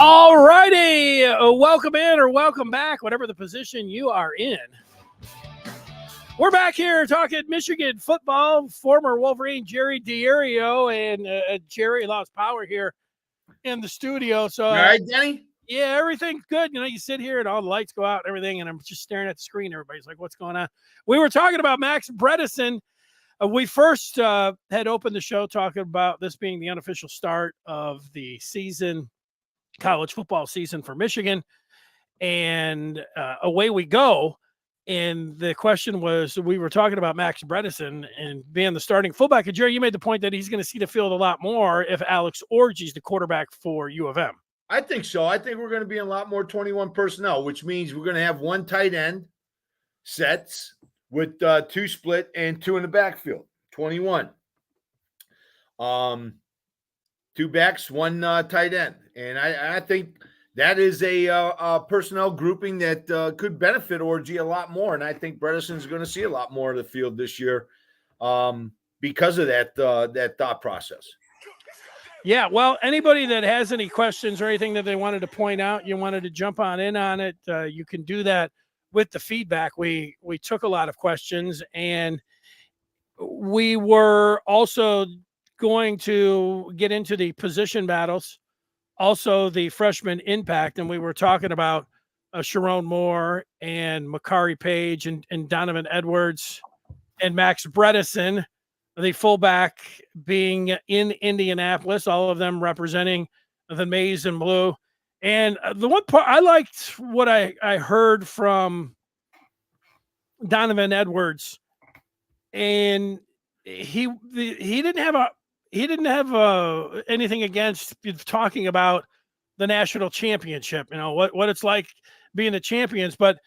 All righty. Welcome in or welcome back, whatever the position you are in. We're back here talking Michigan football. Former Wolverine Jerry Diorio and Jerry lost power here in the studio. So, all right, Denny? Yeah, everything's good. You know, you sit here and all the lights go out and everything, and I'm just staring at the screen. Everybody's like, what's going on? We were talking about Max Bredesen. We first had opened the show talking about this being the unofficial start of the season, college football season for Michigan. And away we go. And the question was, we were talking about Max Bredesen and being the starting fullback. And Jerry, you made the point that he's going to see the field a lot more if Alex Orji's the quarterback for U of M. I think so. I think we're going to be in a lot more 21 personnel, which means we're going to have one tight end sets with two split and two in the backfield, 21. Two backs, one tight end. And I think that is a personnel grouping that could benefit Orji a lot more. And I think Bredesen's going to see a lot more of the field this year because of that thought process. Yeah, well, anybody that has any questions or anything that they wanted to point out, you wanted to jump in on it, you can do that with the feedback. We took a lot of questions, and we were also going to get into the position battles, also the freshman impact, and we were talking about Sharon Moore and Makari Page and Donovan Edwards and Max Bredesen, the fullback being in Indianapolis, all of them representing the maize and blue. And the one part I liked what I heard from Donovan Edwards, and he didn't have anything against talking about the national championship, you know, what it's like being the champions, but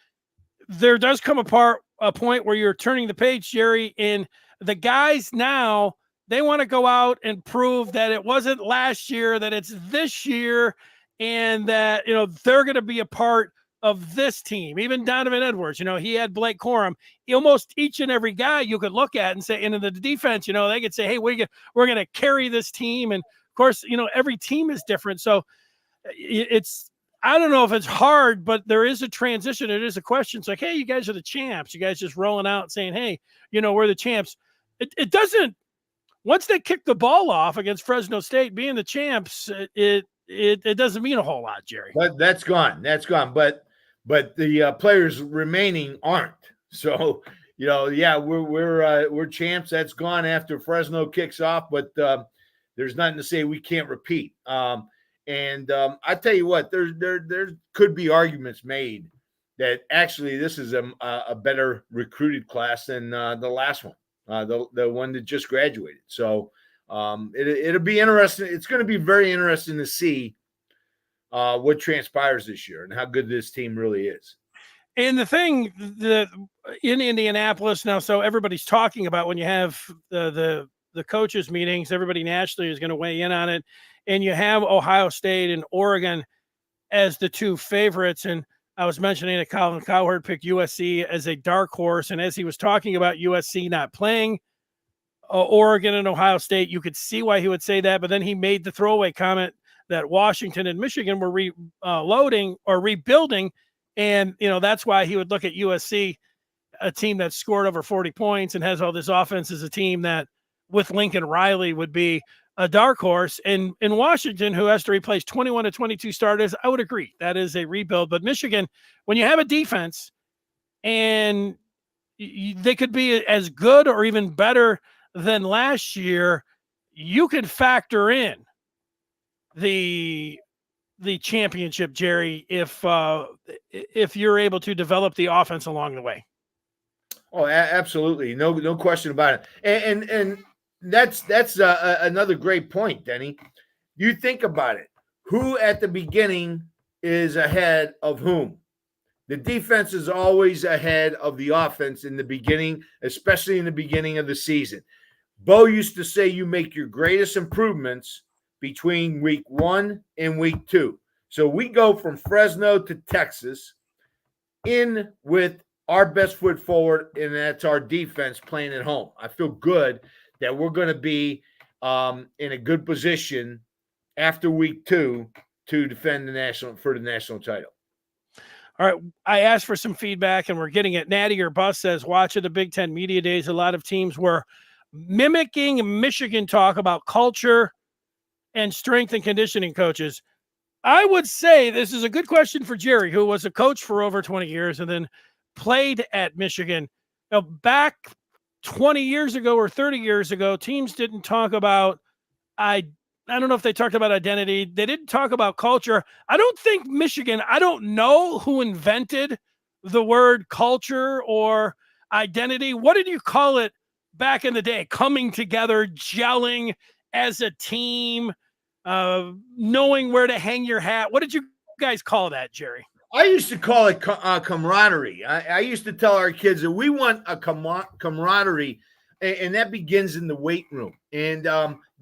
there does come a point where you're turning the page, Jerry, and the guys now, they want to go out and prove that it wasn't last year, that it's this year, and that, you know, they're going to be a part of this team. Even Donovan Edwards, you know, he had Blake Corum. Almost each and every guy you could look at and say, and in the defense, you know, they could say, hey, we're going to carry this team. And of course, you know, every team is different. So I don't know if it's hard, but there is a transition. It is a question. It's like, hey, you guys are the champs. You guys just rolling out saying, hey, you know, we're the champs. It doesn't, once they kick the ball off against Fresno State, being the champs, it doesn't mean a whole lot, Jerry. But that's gone. But the players remaining aren't. So, you know, yeah, we're champs. That's gone after Fresno kicks off, but there's nothing to say we can't repeat. And I tell you what, there could be arguments made that actually this is a better recruited class than the last one, the one that just graduated. So it'll be interesting. It's going to be very interesting to see what transpires this year and how good this team really is. And the thing that in Indianapolis now, so everybody's talking about when you have the coaches meetings, everybody nationally is going to weigh in on it. And you have Ohio State and Oregon as the two favorites. And I was mentioning that Colin Cowherd picked USC as a dark horse. And as he was talking about USC not playing Oregon and Ohio State, you could see why he would say that. But then he made the throwaway comment that Washington and Michigan were rebuilding. And, you know, that's why he would look at USC, a team that scored over 40 points and has all this offense, as a team that with Lincoln Riley would be a dark horse. And in Washington, who has to replace 21 to 22 starters, I would agree that is a rebuild. But Michigan, when you have a defense and they could be as good or even better than last year, you could factor in the championship, Jerry, if you're able to develop the offense along the way. Oh, absolutely. No question about it. And that's another great point, Denny. You think about it. Who at the beginning is ahead of whom? The defense is always ahead of the offense in the beginning, especially in the beginning of the season. Bo used to say you make your greatest improvements between week 1 and week 2. So we go from Fresno to Texas in with our best foot forward, and that's our defense playing at home. I feel good that we're going to be in a good position after week 2 to defend the national title. All right. I asked for some feedback and we're getting it. Natty or Bus says, watching the Big Ten Media Days, a lot of teams were mimicking Michigan talk about culture and strength and conditioning coaches. I would say this is a good question for Jerry, who was a coach for over 20 years and then played at Michigan. Now, back 20 years ago or 30 years ago, teams didn't talk about I don't know if they talked about identity. They didn't talk about culture. I don't think Michigan, I don't know who invented the word culture or identity. What did you call it back in the day? Coming together, gelling as a team, knowing where to hang your hat. What did you guys call that, Jerry? I used to call it camaraderie. I used to tell our kids that we want a camaraderie, and that begins in the weight room. And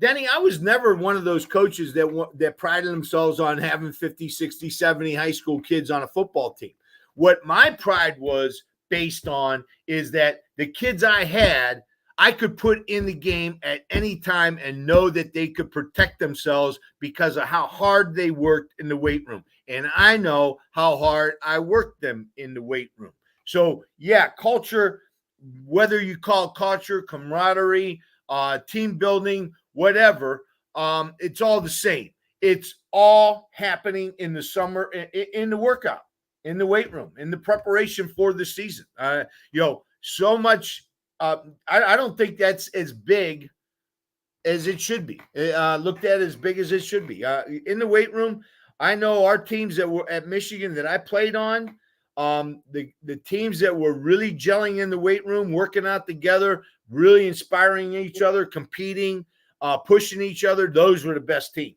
Denny, I was never one of those coaches that prided themselves on having 50, 60, 70 high school kids on a football team. What my pride was based on is that the kids I had, I could put in the game at any time and know that they could protect themselves because of how hard they worked in the weight room. And I know how hard I worked them in the weight room. So, yeah, culture, whether you call it culture, camaraderie, team building, whatever, it's all the same. It's all happening in the summer, in the workout, in the weight room, in the preparation for the season. So much. I don't think that's as big as it should be. Looked at as big as it should be. In the weight room, I know our teams that were at Michigan that I played on, the teams that were really gelling in the weight room, working out together, really inspiring each other, competing, pushing each other, those were the best teams.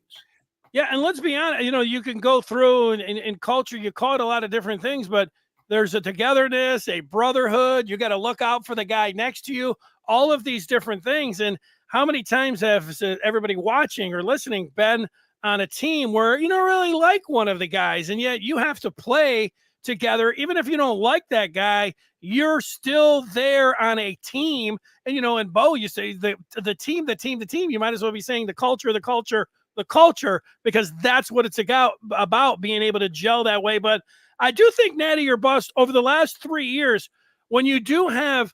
Yeah, and let's be honest, you can go through and in culture, you call it a lot of different things, but there's a togetherness, a brotherhood. You got to look out for the guy next to you, all of these different things. And how many times have everybody watching or listening been on a team where you don't really like one of the guys, and yet you have to play together. Even if you don't like that guy, you're still there on a team. And, and Bo, you say the team, you might as well be saying the culture, because that's what it's about being able to gel that way. But I do think, Natty or Bust, over the last 3 years, when you do have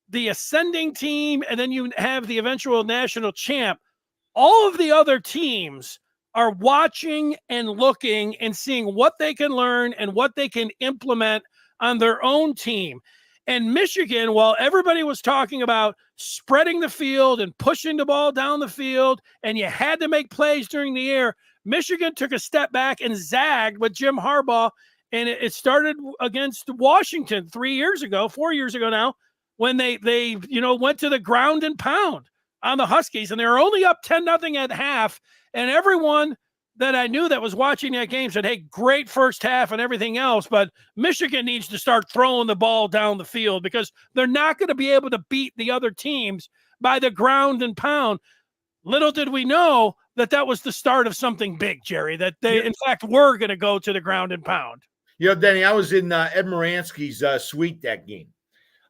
the ascending team and then you have the eventual national champ, all of the other teams are watching and looking and seeing what they can learn and what they can implement on their own team. And Michigan, while everybody was talking about spreading the field and pushing the ball down the field, and you had to make plays during the air, Michigan took a step back and zagged with Jim Harbaugh. And it started against Washington 4 years ago now, when they went to the ground and pound on the Huskies, and they were only up 10-0 at half. And everyone that I knew that was watching that game said, hey, great first half and everything else, but Michigan needs to start throwing the ball down the field because they're not going to be able to beat the other teams by the ground and pound. Little did we know that was the start of something big, Jerry, that they, in fact, were going to go to the ground and pound. Denny, I was in Ed Moransky's suite that game,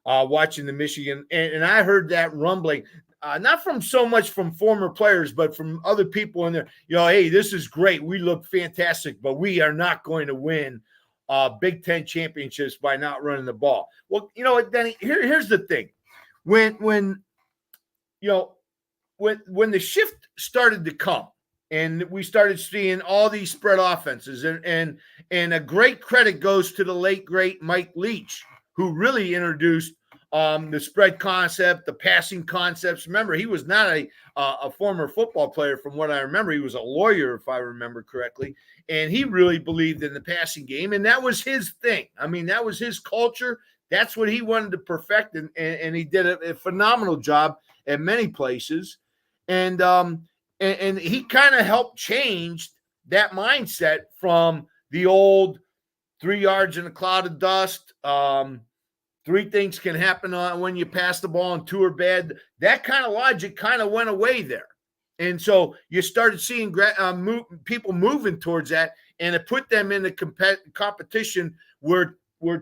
watching the Michigan, and I heard that rumbling. Not from so much from former players, but from other people in there. Hey, this is great. We look fantastic, but we are not going to win Big Ten championships by not running the ball. Well, Denny, here's the thing. When the shift started to come and we started seeing all these spread offenses, and a great credit goes to the late, great Mike Leach, who really introduced the spread concept, the passing concepts. Remember, he was not a former football player from what I remember. He was a lawyer, if I remember correctly. And he really believed in the passing game. And that was his thing. I mean, that was his culture. That's what he wanted to perfect. And he did a phenomenal job at many places. And he kind of helped change that mindset from the old 3 yards in a cloud of dust, 3 things can happen when you pass the ball and 2 are bad. That kind of logic kind of went away there. And so you started seeing people moving towards that, and it put them in a competition where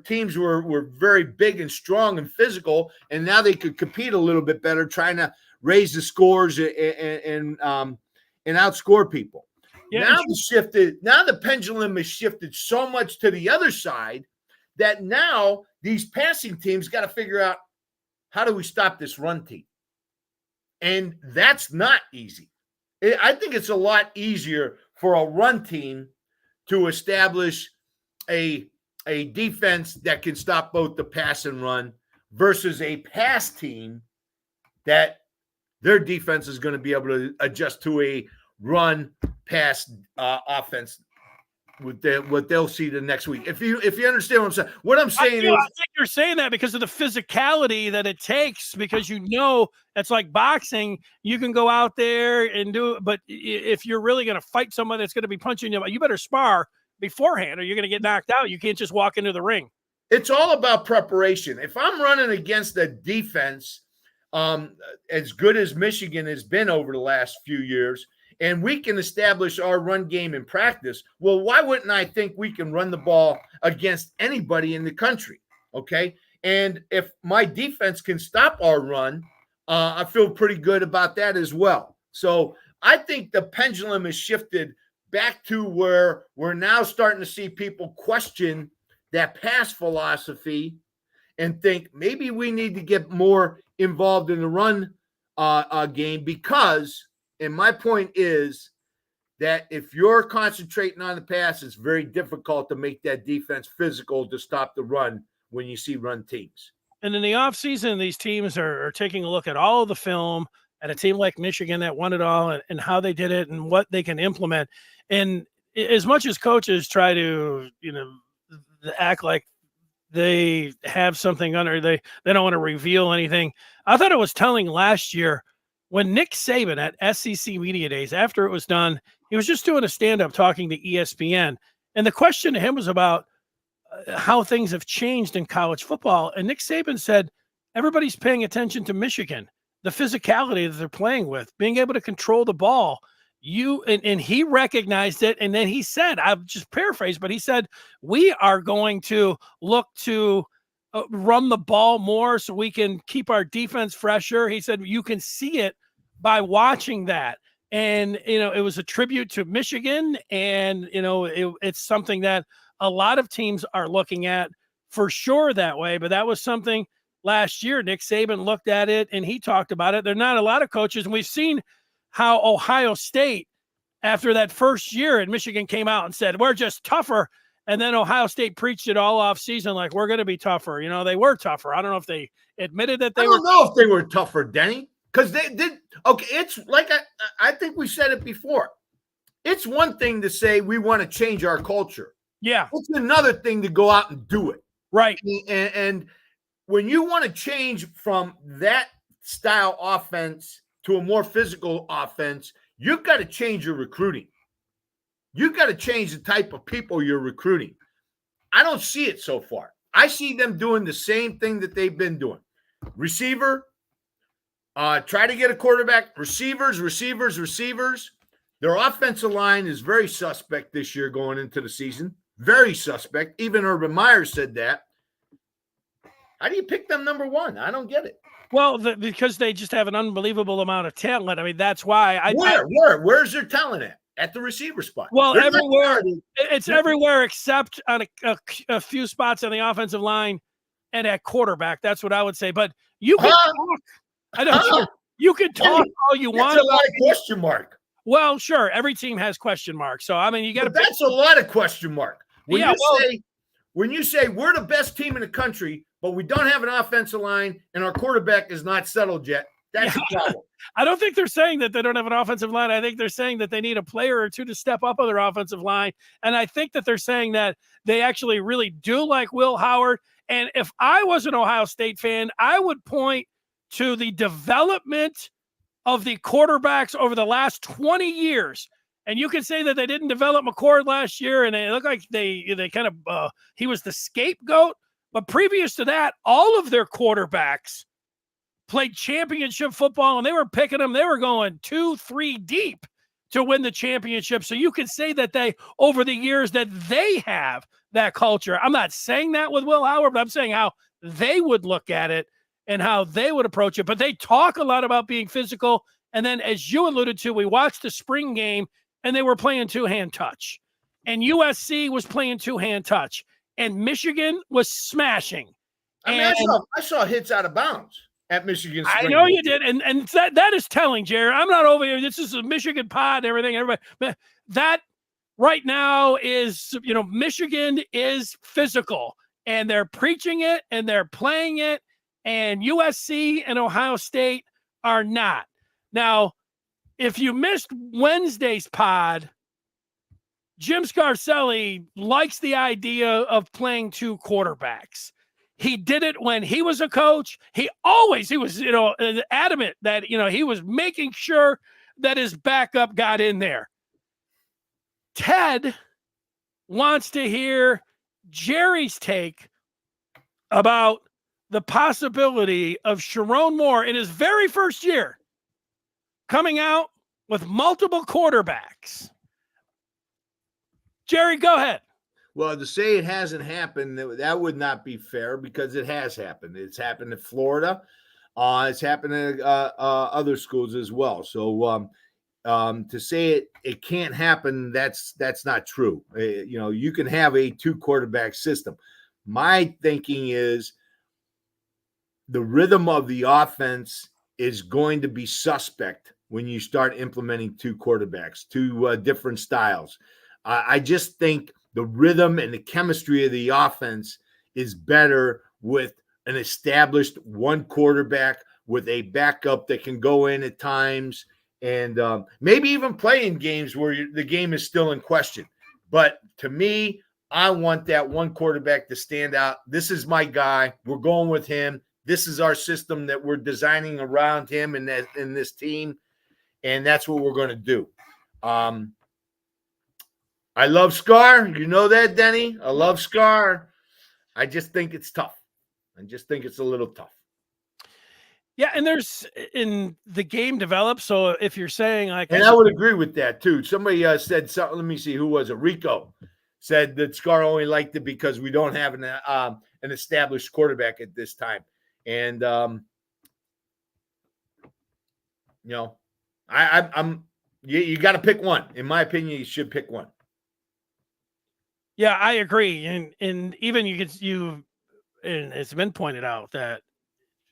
teams were very big and strong and physical, and now they could compete a little bit better, trying to raise the scores and outscore people. Yeah, Now the pendulum has shifted so much to the other side that now these passing teams got to figure out, how do we stop this run team? And that's not easy. I think it's a lot easier for a run team to establish a defense that can stop both the pass and run versus a pass team that their defense is going to be able to adjust to a run pass offense with what they'll see the next week. If you understand what I'm saying, I think you're saying that because of the physicality that it takes, because it's like boxing. You can go out there and do it, but if you're really going to fight someone that's going to be punching you better spar beforehand or you're going to get knocked out. You can't just walk into the ring. It's all about preparation. If I'm running against a defense as good as Michigan has been over the last few years, and we can establish our run game in practice, well, why wouldn't I think we can run the ball against anybody in the country? Okay. And if my defense can stop our run, I feel pretty good about that as well. So I think the pendulum has shifted back to where we're now starting to see people question that pass philosophy and think maybe we need to get more involved in the run game, because, and my point is that if you're concentrating on the pass, it's very difficult to make that defense physical to stop the run when you see run teams. And in the offseason, these teams are taking a look at all of the film at a team like Michigan that won it all and how they did it and what they can implement. And as much as coaches try to, act like they have something under, they don't want to reveal anything. I thought it was telling last year when Nick Saban at SEC Media Days, after it was done, he was just doing a stand-up talking to ESPN. And the question to him was about how things have changed in college football. And Nick Saban said, everybody's paying attention to Michigan, the physicality that they're playing with, being able to control the ball. And he recognized it. And then he said, I've just paraphrased, but he said, we are going to look to run the ball more so we can keep our defense fresher. He said, you can see it by watching that. And, it was a tribute to Michigan. And, it's something that a lot of teams are looking at for sure that way. But that was something last year. Nick Saban looked at it and he talked about it. There are not a lot of coaches. And we've seen how Ohio State, after that first year, and Michigan came out and said, we're just tougher. And then Ohio State preached it all off season like, we're going to be tougher. They were tougher. I don't know if they admitted that they were. I don't know if they were tougher, Denny, because they did. Okay, it's like I think we said it before. It's one thing to say we want to change our culture. Yeah. It's another thing to go out and do it. Right. And when you want to change from that style offense to a more physical offense, you've got to change your recruiting. You've got to change the type of people you're recruiting. I don't see it so far. I see them doing the same thing that they've been doing. Receiver, try to get a quarterback, receivers. Their offensive line is very suspect this year going into the season. Very suspect. Even Urban Meyer said that. How do you pick them number one? I don't get it. Well, because they just have an unbelievable amount of talent. I mean, that's why. Where's their talent at? At the receiver spot. Well, everywhere. It's everywhere except on a few spots on the offensive line and at quarterback. That's what I would say. But you can talk. I don't. You can talk all you want. That's a lot of question mark. Well, sure. Every team has question marks. So, I mean, you got to. That's a lot of question mark. When you say we're the best team in the country, but we don't have an offensive line and our quarterback is not settled yet, that's a problem. I don't think they're saying that they don't have an offensive line. I think they're saying that they need a player or two to step up on their offensive line. And I think that they're saying that they actually really do like Will Howard. And if I was an Ohio State fan, I would point to the development of the quarterbacks over the last 20 years. And you can say that they didn't develop McCord last year, and it looked like they kind of he was the scapegoat. But previous to that, all of their quarterbacks played championship football, and they were picking them. They were going 2-3 deep to win the championship. So you can say that they, over the years, that they have that culture. I'm not saying that with Will Howard, but I'm saying how they would look at it and how they would approach it. But they talk a lot about being physical. And then, as you alluded to, we watched the spring game. and they were playing two-hand touch. And USC was playing two-hand touch. And Michigan was smashing. I mean, I saw hits out of bounds at Michigan Spring. I know you did. And that is telling, Jerry. I'm not over here. This is a Michigan pod and everything. Everybody, but that right now is, Michigan is physical. And they're preaching it and they're playing it, and USC and Ohio State are not. Now, if you missed Wednesday's pod, Jim Scarcelli likes the idea of playing two quarterbacks. He did it when he was a coach. He was, adamant that, he was making sure that his backup got in there. Ted wants to hear Jerry's take about the possibility of Sharon Moore in his very first year coming out with multiple quarterbacks. Jerry, go ahead. Well, to say it hasn't happened, that would not be fair, because it has happened. It's happened in Florida. It's happened in other schools as well. So to say it can't happen, that's not true. You can have a two quarterback system. My thinking is the rhythm of the offense is going to be suspect when you start implementing two quarterbacks, two different styles. I just think the rhythm and the chemistry of the offense is better with an established one quarterback with a backup that can go in at times, and maybe even play in games where the game is still in question. But to me, I want that one quarterback to stand out. This is my guy. We're going with him. This is our system that we're designing around him and in this team, and that's what we're going to do. I love Scar. You know that, Denny. I love Scar. I just think it's tough. I just think it's a little tough. Yeah, and the game develops. So if you're saying and I would agree with that too. Somebody said something. Let me see, who was it? Rico said that Scar only liked it because we don't have an established quarterback at this time. And I'm you got to pick one. In my opinion, you should pick one. Yeah, I agree. And even and it's been pointed out that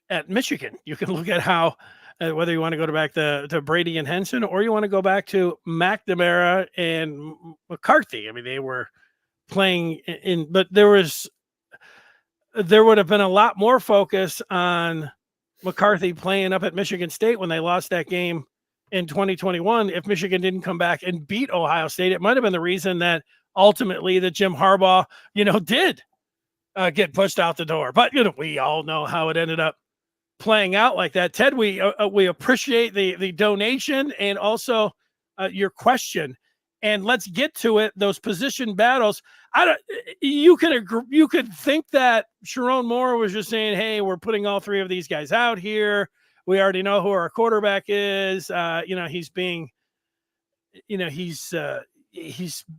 at Michigan, you can look at how, whether you want to go back to Brady and Henson, or you want to go back to McNamara and McCarthy. I mean, they were playing but there would have been a lot more focus on McCarthy playing up at Michigan State when they lost that game in 2021. If Michigan didn't come back and beat Ohio State, it might have been the reason that ultimately that Jim Harbaugh, did get pushed out the door. But, we all know how it ended up playing out like that. Ted, we appreciate the donation and also your question. And let's get to it. Those position battles. You could think that Sharon Moore was just saying, "Hey, we're putting all three of these guys out here. We already know who our quarterback is." He's being, he's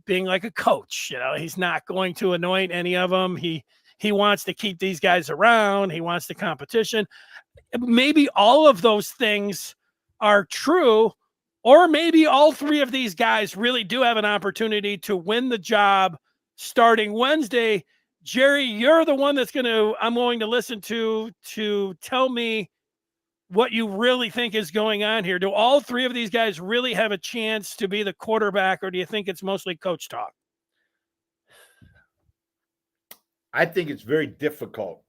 being like a coach. He's not going to anoint any of them. He wants to keep these guys around. He wants the competition. Maybe all of those things are true. Or maybe all three of these guys really do have an opportunity to win the job starting Wednesday. Jerry, you're the one I'm going to listen to tell me what you really think is going on here. Do all three of these guys really have a chance to be the quarterback, or do you think it's mostly coach talk? I think it's very difficult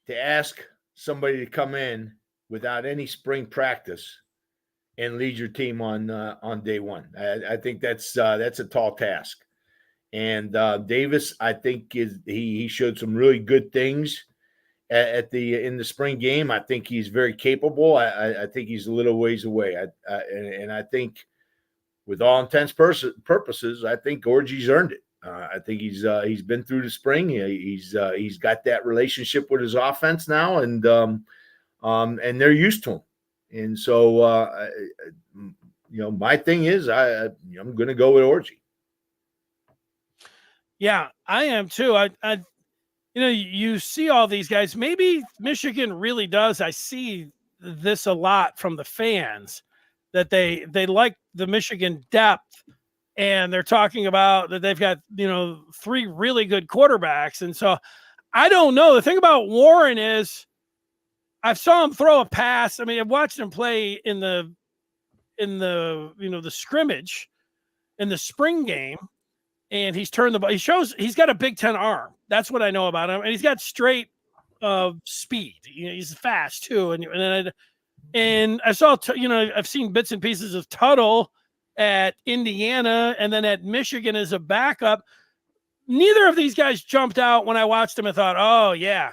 to ask somebody to come in without any spring practice and lead your team on day one. I think that's a tall task. And Davis, I think he showed some really good things in the spring game. I think he's very capable. I think he's a little ways away. And I think, with all intents purposes, I think Orgy's earned it. I think he's been through the spring. He's got that relationship with his offense now, and they're used to him. And so, my thing is, I'm going to go with Orgy. Yeah, I am too. You see all these guys. Maybe Michigan really does. I see this a lot from the fans, that they like the Michigan depth, and they're talking about that they've got, 3 really good quarterbacks. And so I don't know. The thing about Warren is I saw him throw a pass. I mean, I've watched him play in the the scrimmage in the spring game, and he's turned the ball. He's got a Big Ten arm. That's what I know about him, and he's got straight speed. He's fast too, and I saw I've seen bits and pieces of Tuttle at Indiana and then at Michigan as a backup. Neither of these guys jumped out when I watched them and thought, oh yeah,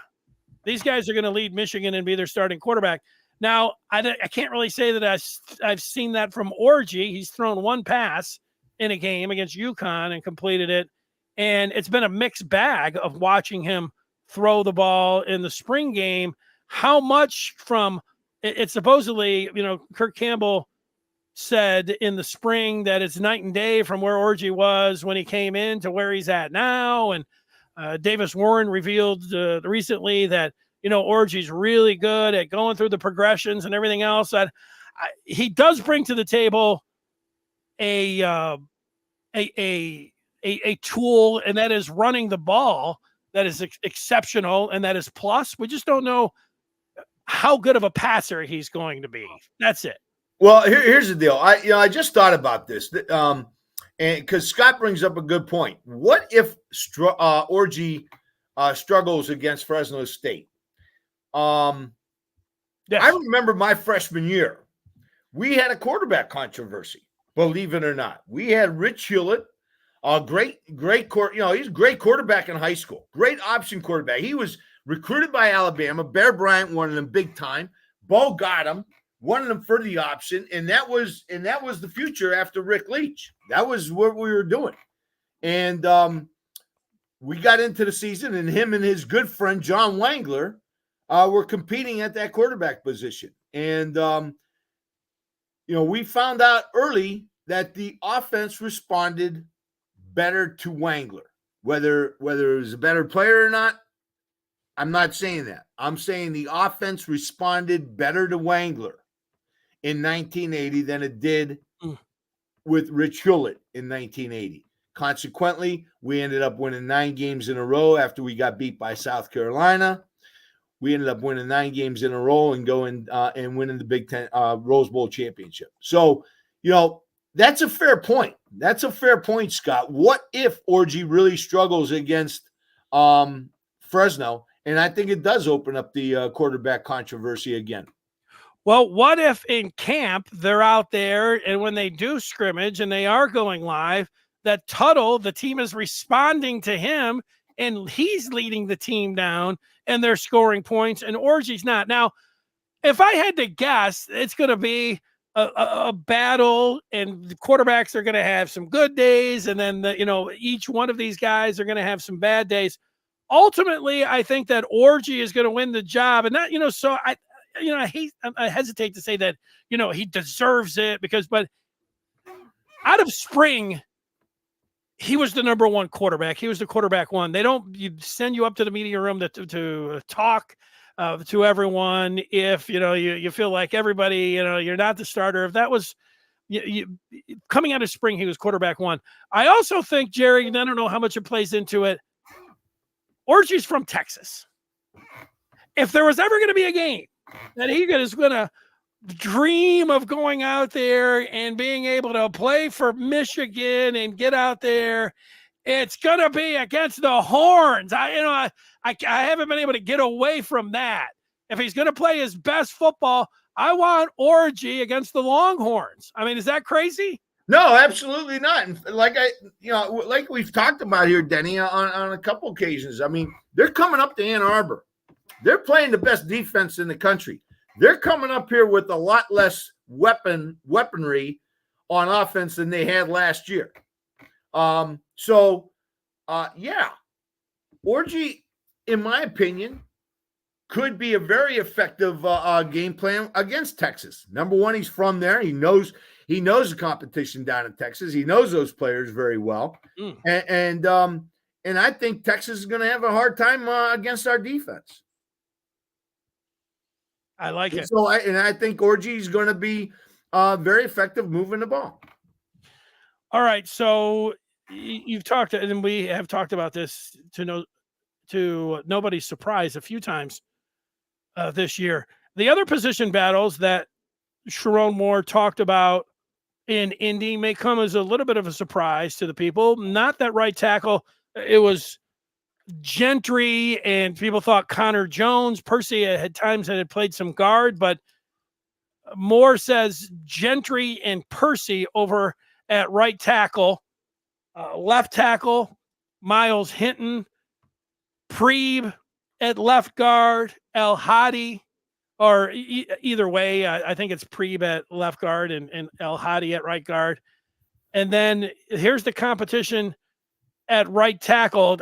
these guys are going to lead Michigan and be their starting quarterback. Now, I can't really say that I've seen that from Orgy. He's thrown one pass in a game against UConn and completed it. And it's been a mixed bag of watching him throw the ball in the spring game. How much from it's supposedly, Kirk Campbell said in the spring that it's night and day from where Orgy was when he came in to where he's at now. And Davis Warren revealed recently that, Orgy's really good at going through the progressions and everything else. He does bring to the table a tool, and that is running the ball. That is exceptional, and that is plus. We just don't know how good of a passer he's going to be. That's it. Well, here's the deal. I just thought about this, and because Scott brings up a good point. What if Orgy struggles against Fresno State? Yes. I remember my freshman year, we had a quarterback controversy. Believe it or not, we had Rich Hewlett, a great he's a great quarterback in high school, great option quarterback. He was recruited by Alabama. Bear Bryant wanted him big time. Bo got him, wanted him for the option, and that was the future after Rick Leach. That was what we were doing, and we got into the season, and him and his good friend John Wangler were competing at that quarterback position, and we found out early that the offense responded better to Wangler. Whether it was a better player or not, I'm not saying that. I'm saying the offense responded better to Wangler in 1980 than it did with Rich Hewlett in 1980. Consequently, we ended up winning 9 games in a row after we got beat by South Carolina. We ended up winning 9 games in a row and going and winning the Big Ten Rose Bowl championship. So, that's a fair point. That's a fair point, Scott. What if Orgy really struggles against Fresno? And I think it does open up the quarterback controversy again. Well, what if in camp they're out there and when they do scrimmage and they are going live, that Tuttle, the team is responding to him and he's leading the team down and they're scoring points and Orgy's not. Now, if I had to guess, it's going to be a battle, and the quarterbacks are going to have some good days, and then each one of these guys are going to have some bad days. Ultimately, I think that Orgy is going to win the job, and that so I hesitate to say that he deserves it but out of spring, he was the number one quarterback. He was the quarterback one. They don't send you up to the media room to talk to everyone if you feel like everybody you're not the starter. If that was coming out of spring, he was quarterback one. I also think, Jerry, and I don't know how much it plays into it, Orgy's from Texas. If there was ever going to be a game that he is going to dream of going out there and being able to play for Michigan and get out there, it's going to be against the Horns. I haven't been able to get away from that. If he's going to play his best football, I want Orgy against the Longhorns. I mean, is that crazy? No, absolutely not. And like we've talked about here, Denny, on a couple occasions. I mean, they're coming up to Ann Arbor. They're playing the best defense in the country. They're coming up here with a lot less weaponry on offense than they had last year. Orgy, in my opinion, could be a very effective game plan against Texas. Number one, he's from there. He knows the competition down in Texas. He knows those players very well. And I think Texas is going to have a hard time against our defense. I like it. So I think Orgy is going to be Very effective moving the ball. All right, so you've talked, and we have talked about this to nobody's surprise a few times this year. The other position battles that Sharon Moore talked about in Indy may come as a little bit of a surprise to the people. Not that right tackle, it was Gentry, and people thought Connor Jones. Percy had times that had played some guard, but Moore says Gentry and Percy over at right tackle. Left tackle, Miles Hinton. Preeb at left guard, El Hadi, or either way, I think it's Preeb at left guard and El Hadi at right guard. And then here's the competition at right tackle.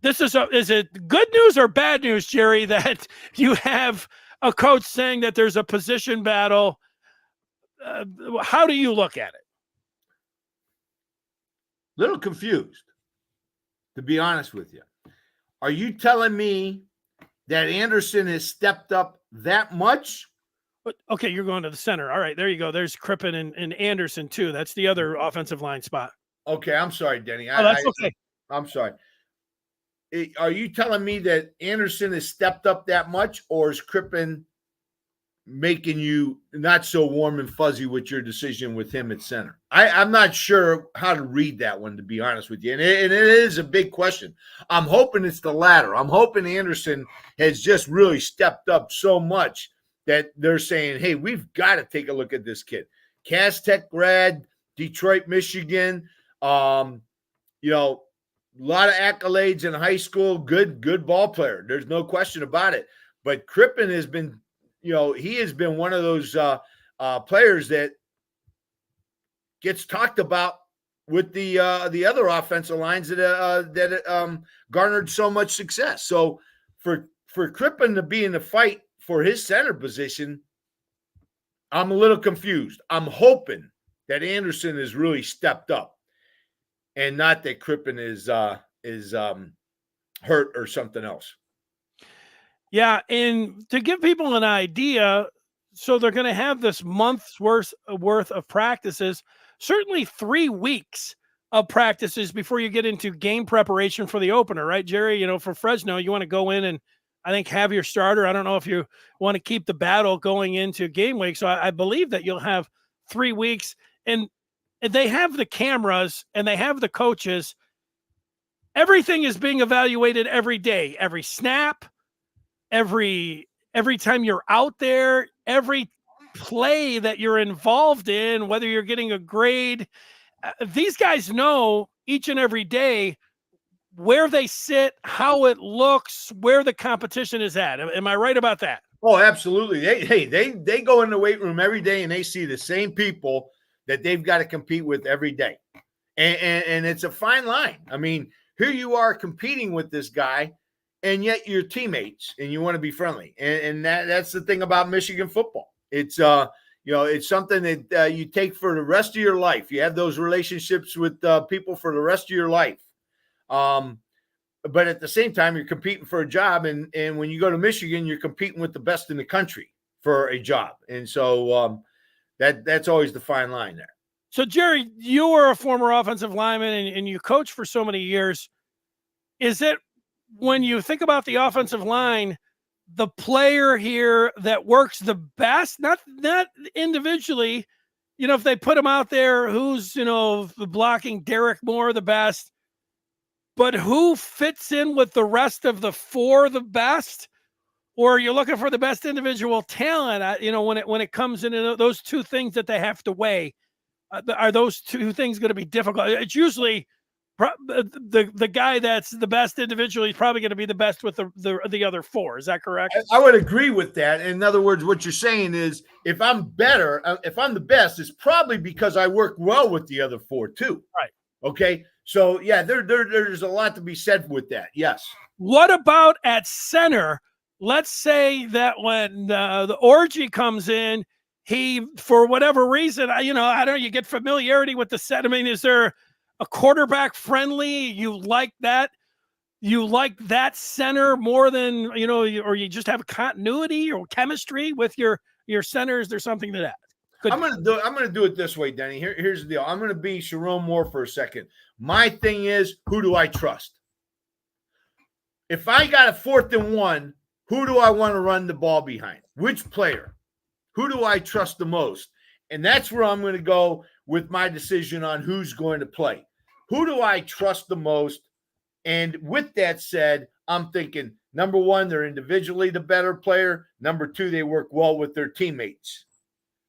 Is it good news or bad news, Jerry, that you have a coach saying that there's a position battle? How do you look at it? Little confused, to be honest with you. Are you telling me that Anderson has stepped up that much? Okay, you're going to the center. All right, there you go. There's Crippen and Anderson, too. That's the other offensive line spot. Okay, I'm sorry, Denny. That's okay. I'm sorry. Are you telling me that Anderson has stepped up that much, or is Crippen making you not so warm and fuzzy with your decision with him at center? I'm not sure how to read that one, to be honest with you. And it is a big question. I'm hoping it's the latter. I'm hoping Anderson has just really stepped up so much that they're saying, hey, we've got to take a look at this kid. Cass Tech grad, Detroit, Michigan. A lot of accolades in high school. Good ball player. There's no question about it. But Crippen has been, he has been one of those players that gets talked about with the other offensive lines that garnered so much success. So for Crippen to be in the fight for his center position, I'm a little confused. I'm hoping that Anderson has really stepped up, and not that Crippen is hurt or something else. Yeah, and to give people an idea, so they're going to have this month's worth of practices, certainly 3 weeks of practices before you get into game preparation for the opener, right, Jerry? For Fresno, you want to go in and I think have your starter. I don't know if you want to keep the battle going into game week. So I believe that you'll have 3 weeks, and they have the cameras and they have the coaches. Everything is being evaluated every day, every snap, every time you're out there, every play that you're involved in, whether you're getting a grade. These guys know each and every day where they sit, how it looks, where the competition is at. Am I right about that? Oh, absolutely. They go in the weight room every day and they see the same people that they've got to compete with every day. And it's a fine line. I mean, here you are competing with this guy, and yet you're teammates and you want to be friendly. And that's the thing about Michigan football. It's it's something that you take for the rest of your life. You have those relationships with people for the rest of your life. But at the same time, you're competing for a job. And when you go to Michigan, you're competing with the best in the country for a job. And so that's always the fine line there. So, Jerry, you were a former offensive lineman and you coached for so many years. Is it, when you think about the offensive line, the player here that works the best, not individually, if they put him out there, who's, blocking Derek Moore the best, but who fits in with the rest of the four the best? Or you're looking for the best individual talent, when it comes into those two things that they have to weigh, are those two things going to be difficult? It's usually the guy that's the best individually is probably going to be the best with the other four. Is that correct? I would agree with that. In other words, what you're saying is if I'm better, if I'm the best, it's probably because I work well with the other four too. Right. Okay. So yeah, there's a lot to be said with that. Yes. What about at center? Let's say that when the orgy comes in, he, for whatever reason, I don't know, you get familiarity with the set. I mean, is there a quarterback friendly? You like that? You like that center more than, or you just have continuity or chemistry with your center? Is there something to that? Good. I'm gonna do it this way, Denny. Here's the deal. I'm gonna be Sharon Moore for a second. My thing is, who do I trust? If I got a 4th and 1, who do I want to run the ball behind? Which player? Who do I trust the most? And that's where I'm going to go with my decision on who's going to play. Who do I trust the most? And with that said, I'm thinking, number one, they're individually the better player. Number two, they work well with their teammates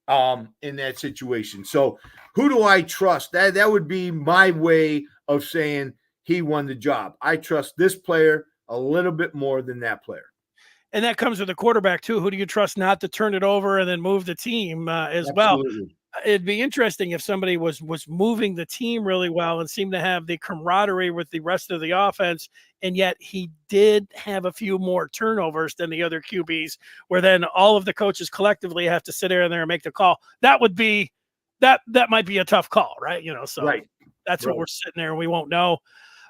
in that situation. So who do I trust? That would be my way of saying he won the job. I trust this player a little bit more than that player. And that comes with the quarterback too. Who do you trust not to turn it over and then move the team as Absolutely. well? It'd be interesting if somebody was moving the team really well and seemed to have the camaraderie with the rest of the offense, and yet he did have a few more turnovers than the other QBs, where then all of the coaches collectively have to sit there and make the call. That would be that might be a tough call, right? So right. That's what we're sitting there and we won't know.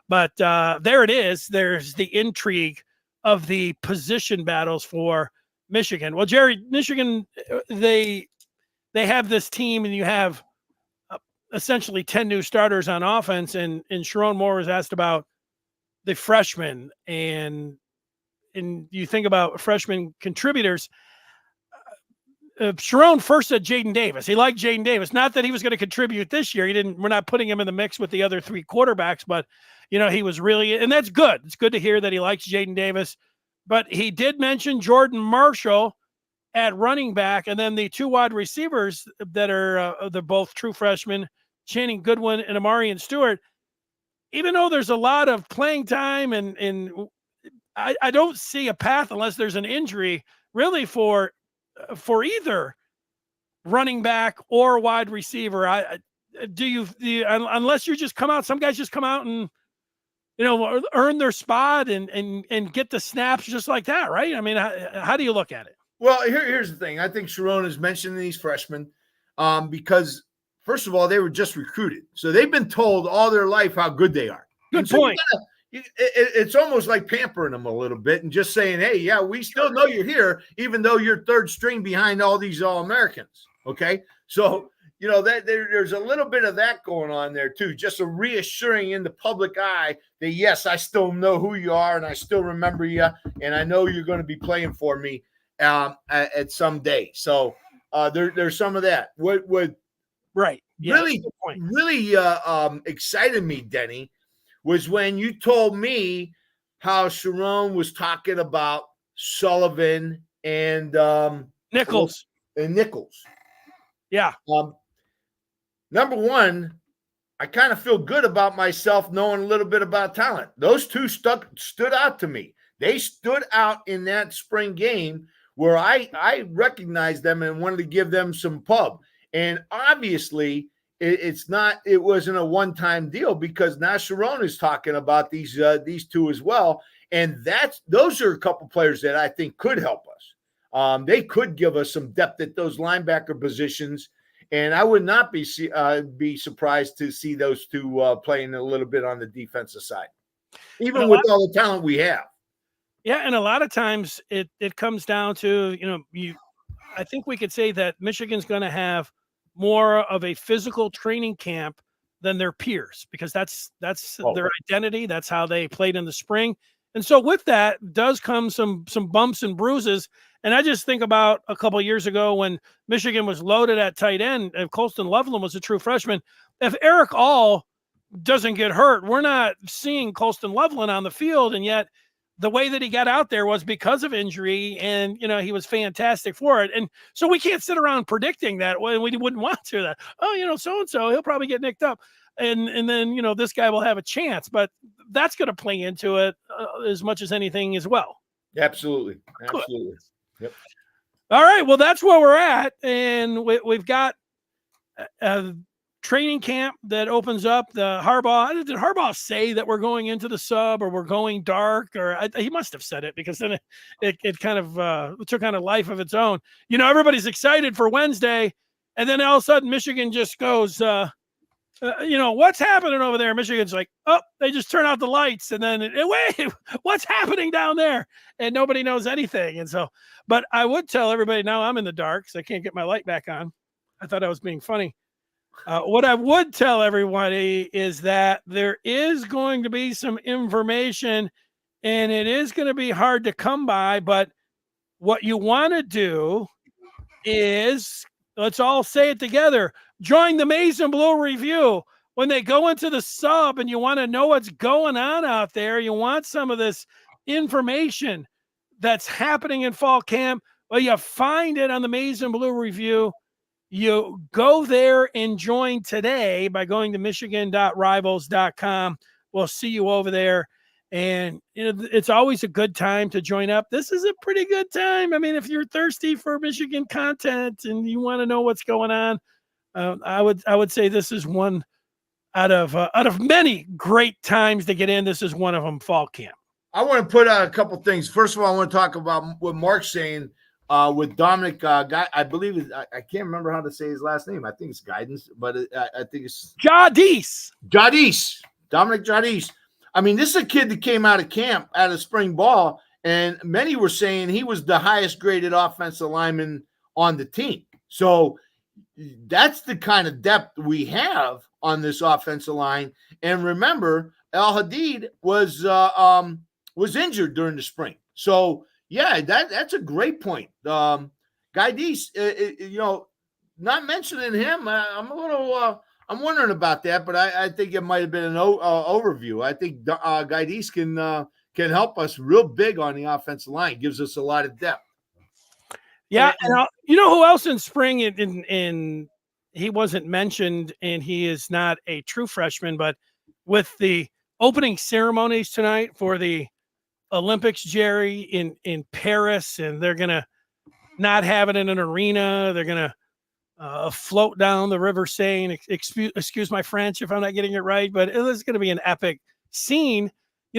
But there it is. There's the intrigue of the position battles for Michigan. Well, Jerry, Michigan, they have this team, and you have essentially 10 new starters on offense. And Sharon Moore was asked about the freshmen, and you think about freshman contributors. Sharon first said Jaden Davis. He liked Jaden Davis. Not that he was going to contribute this year. We're not putting him in the mix with the other 3 quarterbacks, but he was really, and that's good. It's good to hear that he likes Jaden Davis. But he did mention Jordan Marshall at running back, and then the 2 wide receivers that are they're both true freshmen, Channing Goodwin and Amarian Stewart. Even though there's a lot of playing time, and I don't see a path unless there's an injury really for either running back or wide receiver. Unless you just come out, some guys just come out and earn their spot and get the snaps just like that, right? I mean, how do you look at it? Well, here's the thing. I think Sharon is mentioning these freshmen because, first of all, they were just recruited. So they've been told all their life how good they are. Good point. It's almost like pampering them a little bit and just saying, hey, yeah, we still know you're here, even though you're 3rd string behind all these All-Americans. Okay? So, that there's a little bit of that going on there, too. Just a reassuring in the public eye that, yes, I still know who you are and I still remember you and I know you're going to be playing for me at some day. So there's some of that. What right. Yeah, really excited me, Denny, was when you told me how Sharon was talking about Sullivan and Nichols. Yeah. Number one, I kind of feel good about myself knowing a little bit about talent. Those 2 stood out to me. They stood out in that spring game where I recognized them and wanted to give them some pub. And obviously, it wasn't a one-time deal because now Sharon is talking about these 2 as well. And those are a couple players that I think could help us. They could give us some depth at those linebacker positions. And I would not be surprised to see those 2 playing a little bit on the defensive side, even with all the talent we have. Yeah, and a lot of times it comes down to, I think we could say that Michigan's going to have more of a physical training camp than their peers because that's their identity. That's how they played in the spring. And so with that does come some bumps and bruises. And I just think about a couple of years ago when Michigan was loaded at tight end and Colston Loveland was a true freshman. If Eric All doesn't get hurt, we're not seeing Colston Loveland on the field. And yet the way that he got out there was because of injury, and he was fantastic for it. And so we can't sit around predicting that when we wouldn't want to. That so-and-so he'll probably get nicked up, and then this guy will have a chance. But that's going to play into it as much as anything as well. Absolutely. Yep. All right. Well, that's where we're at, and we've got training camp that opens up. Did Harbaugh say that we're going into the sub or we're going dark? Or he must have said it because then it kind of took on a life of its own. Everybody's excited for Wednesday, and then all of a sudden Michigan just goes, what's happening over there? Michigan's like, oh, they just turn out the lights, and then wait, what's happening down there? And nobody knows anything. And so, but I would tell everybody now I'm in the dark because I can't get my light back on. I thought I was being funny. What I would tell everybody is that there is going to be some information, and it is going to be hard to come by. But what you want to do is, let's all say it together, join the Maize and Blue Review. When they go into the sub and you want to know what's going on out there, you want some of this information that's happening in fall camp, well, you find it on the Maize and Blue Review. You go there and join today by going to michigan.rivals.com. We'll see you over there. And it's always a good time to join up. This is a pretty good time. I mean, if you're thirsty for Michigan content and you want to know what's going on, I would say this is one out of many great times to get in. This is one of them, fall camp. I want to put out a couple things. First of all, I want to talk about what Mark's saying with Dominic. I believe I can't remember how to say his last name. I think it's Guidance, but I think it's Jadis. Dominic Jadis. I mean, this is a kid that came out of camp, out of spring ball, and many were saying he was the highest graded offensive lineman on the team. So that's the kind of depth we have on this offensive line. And remember, Al Hadid was injured during the spring. So yeah, that's a great point. Guidis, not mentioning him, I'm a little. I'm wondering about that, but I think it might have been an overview. I think Guidis can help us real big on the offensive line. Gives us a lot of depth. Yeah, and you know who else in spring? In he wasn't mentioned, and he is not a true freshman, but with the opening ceremonies tonight for the Olympics, Jerry, in Paris, and they're gonna not have it in an arena. They're gonna float down the river saying, excuse my French if I'm not getting it right, but it is going to be an epic scene.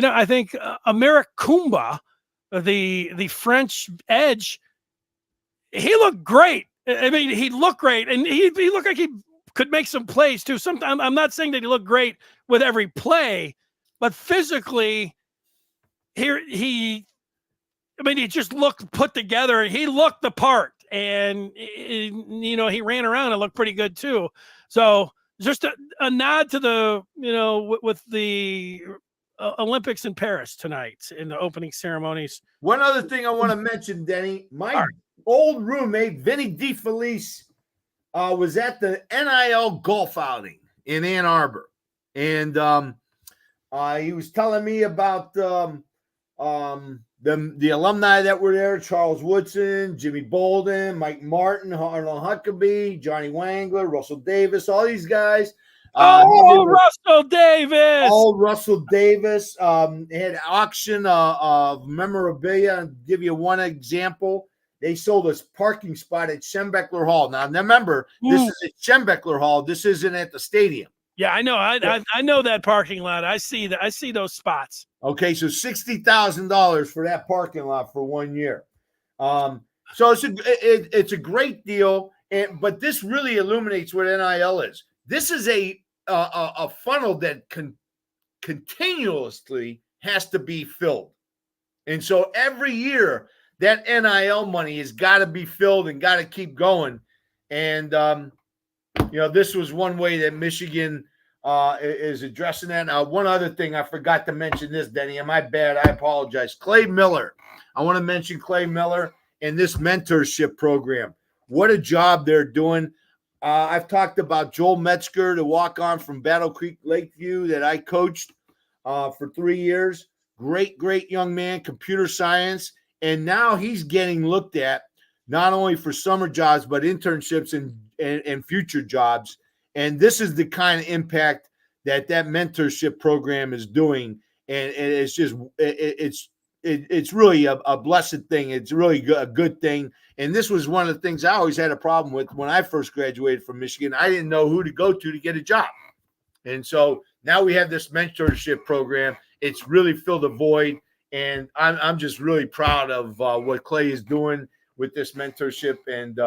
I think Americ Kumba, the French edge, he looked great. I mean, he looked great, and he looked like he could make some plays too. Sometimes I'm not saying that he looked great with every play, but physically, he just looked put together. He looked the part. And, he ran around and looked pretty good too. So just a nod to the, with the Olympics in Paris tonight in the opening ceremonies. One other thing I want to mention, Denny, my old roommate, Vinny DeFelice, was at the NIL golf outing in Ann Arbor. And he was telling me about the alumni that were there: Charles Woodson, Jimmy Bolden, Mike Martin, Arnold Huckabee, Johnny Wangler, Russell Davis, all these guys. Russell Davis. Oh, Russell Davis. They had an auction of memorabilia. I'll give you one example. They sold us parking spot at Schembechler Hall. Now, remember, this is at Schembechler Hall. This isn't at the stadium. Yeah, I know. I know that parking lot. I see that. I see those spots. Okay, so $60,000 for that parking lot for 1 year. So it's a great deal, but this really illuminates what NIL is. This is a funnel that continuously has to be filled, and so every year that NIL money has got to be filled and got to keep going. And this was one way that Michigan is addressing that. Now, one other thing I forgot to mention this, Denny, and my bad, I apologize. Clay Miller. I want to mention Clay Miller and this mentorship program. What a job they're doing. I've talked about Joel Metzger, the walk-on from Battle Creek Lakeview that I coached for 3 years. Great young man, computer science. And now he's getting looked at not only for summer jobs, but internships and future jobs. And this is the kind of impact that mentorship program is doing. And it's just, it's really a blessed thing. It's really a good thing. And this was one of the things I always had a problem with when I first graduated from Michigan. I didn't know who to go to get a job. And so now we have this mentorship program. It's really filled a void. And I'm just really proud of what Clay is doing with this mentorship, and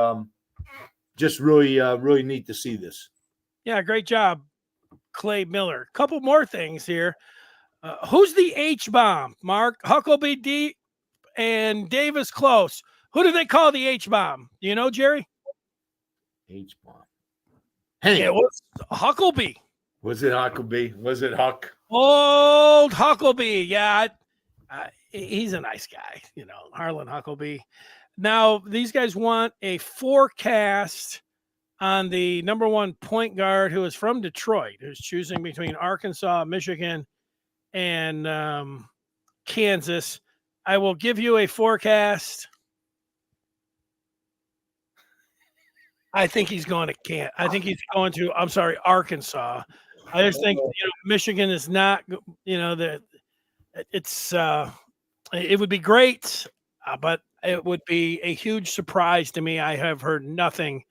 just really neat to see this. Yeah, great job, Clay Miller. Couple more things here. Who's the H-bomb, Mark? Huckabee D and Davis Close. Who do they call the H-bomb? Do you know, Jerry? H-bomb. Henny. It was Huckleby. Was it Huckabee? Was it Huck? Old Huckleby. Yeah, he's a nice guy, Harlan Huckleby. Now, these guys want a forecast on the number one point guard who is from Detroit, who's choosing between Arkansas, Michigan, and Kansas. I will give you a forecast. I think he's going to Arkansas. I just think Michigan is not. It would be great, but it would be a huge surprise to me. I have heard nothing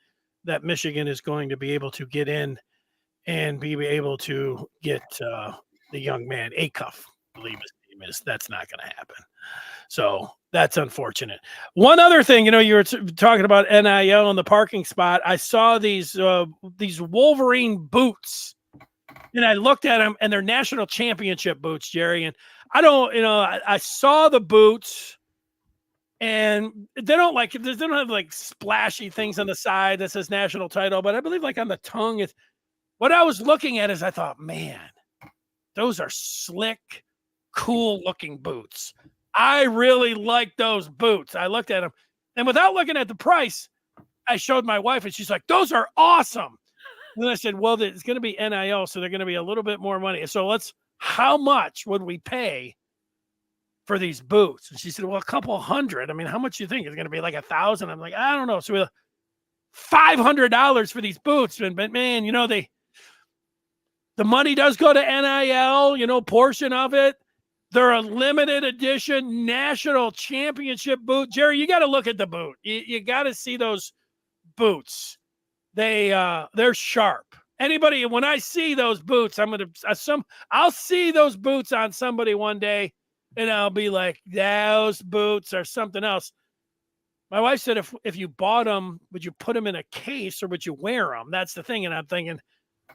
that Michigan is going to be able to get in and be able to get the young man Acuff, I believe his name is. That's not going to happen. So that's unfortunate. One other thing, you were talking about NIL in the parking spot. I saw these Wolverine boots, and I looked at them, and they're national championship boots, Jerry. And I saw the boots, and they don't have like splashy things on the side that says national title, but I believe like on the tongue. What I was looking at is I thought, man, those are slick, cool looking boots. I really like those boots. I looked at them, and without looking at the price, I showed my wife, and she's like, those are awesome. And then I said, well, it's going to be NIL, so they're going to be a little bit more money. So how much would we pay for these boots? And she said, well, a couple hundred. I mean, how much do you think? It's going to be like $1,000. I'm like, I don't know. So we $500 for these boots. But man, the money does go to NIL, portion of it. They're a limited edition national championship boot. Jerry, you got to look at the boot. You got to see those boots. They're sharp. Anybody, when I see those boots, I'll see those boots on somebody one day, and I'll be like, those boots are something else. My wife said, if you bought them, would you put them in a case or would you wear them? That's the thing. And I'm thinking,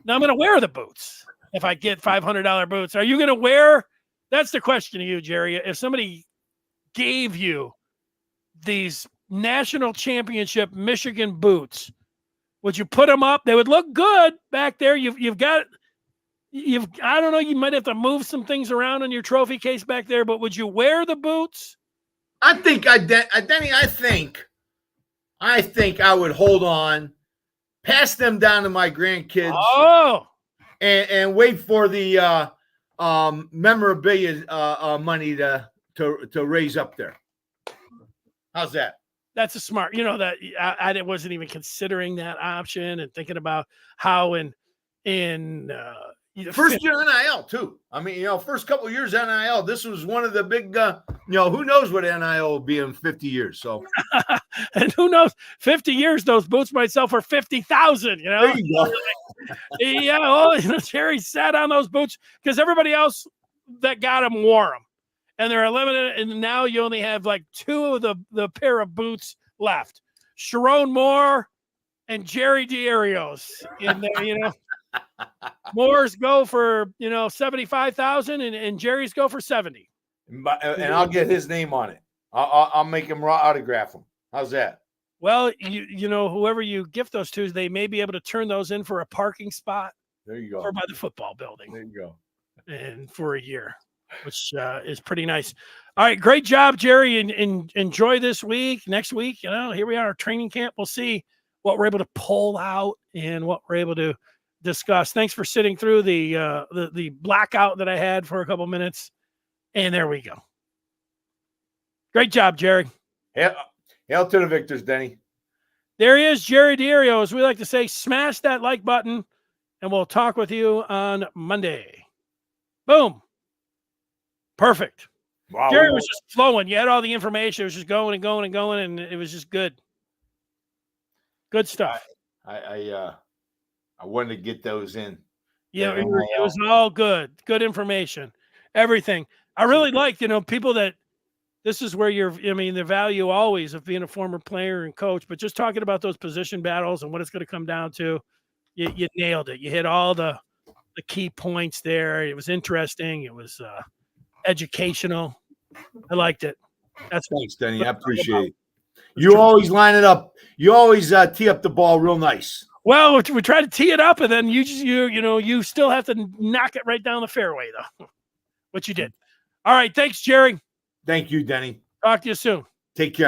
no, I'm going to wear the boots. If I get $500 boots, are you going to wear? That's the question to you, Jerry. If somebody gave you these national championship Michigan boots, would you put them up? They would look good back there. I don't know, you might have to move some things around in your trophy case back there, but would you wear the boots? I think Denny, I think I would hold on, pass them down to my grandkids. Oh, and wait for the memorabilia money to raise up there. How's that? That's a smart, that I wasn't even considering that option and thinking about how in first year NIL too. I mean, first couple of years NIL, this was one of the big, who knows what NIL will be in 50 years. So, and who knows, 50 years, those boots might sell for 50,000, There you go. Yeah. Well, Jerry sat on those boots because everybody else that got them wore them. And they're limited, and now you only have like two of the pair of boots left. Sharon Moore and Jerry Diorio's in there, Moore's go for, 75,000 and Jerry's go for 70. And I'll get his name on it. I'll make him autograph them. How's that? Well, whoever you gift those to, they may be able to turn those in for a parking spot. There you go. Or by the football building. There you go. And for a year, which is pretty nice. All right, great job, Jerry, and enjoy this week. Next week, here we are, training camp. We'll see what we're able to pull out and what we're able to discuss. Thanks for sitting through the blackout that I had for a couple minutes. And there we go. Great job, Jerry. Hail to the victors, Denny. There he is, Jerry Diorio. As we like to say, smash that like button, and we'll talk with you on Monday. Boom. Perfect. Wow. Jerry was just flowing. You had all the information. It was just going and going and going, and it was just good. Good stuff. I wanted to get those in. Yeah, it was all good. Good information. Everything. I really liked, people that this is where the value always of being a former player and coach, but just talking about those position battles and what it's going to come down to, you nailed it. You hit all the key points there. It was interesting. It was educational. I liked it. Thanks, Denny. I appreciate it. You always line it up. You always tee up the ball real nice. Well, we try to tee it up, and then you still have to knock it right down the fairway, though. What you did. All right. Thanks, Jerry. Thank you, Denny. Talk to you soon. Take care.